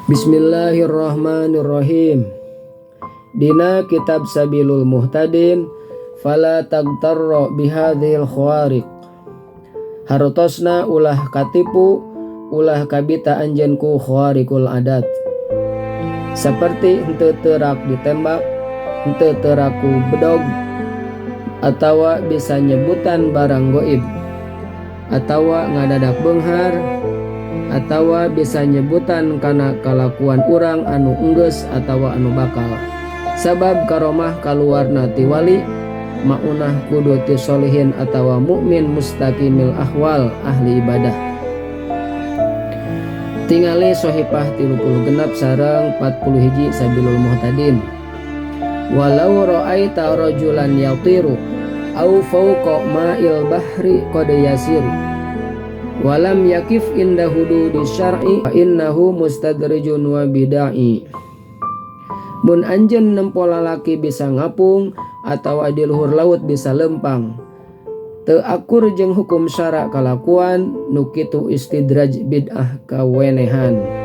Bismillahirrahmanirrahim. Dina kitab Sabilul Muhtadin fala tagtarra bihadhil khawariq. Hartosna ulah katipu ulah kabita anjeun ku khawariqul adat. Seperti henteu teurak ditembak, henteu teurak ku bedog, atawa bisa nyebutan barang goib, atawa ngadadak beunghar, atawa bisa nyebutan kana kalakuan urang anu enggeus atawa anu bakal. Sabab karomah kaluarna ti wali maunah kudu ti solihin atawa mukmin mustaqimil ahwal ahli ibadah. Tingali Sohipah 36 sareng 40 hiji Sabilul Muhtadin. Walau ra'aita rajulan yatiru au fawqa ma'il bahri qad yasiru walam yakif inda hududi syar'i fa innahu mustadrijun wa bidai. Mun anjeun nempo lalaki bisa ngapung atawa di luhur laut bisa lempang, teu akur jeung hukum syara kalakuan nu kitu istidraj bid'ah kawenehan.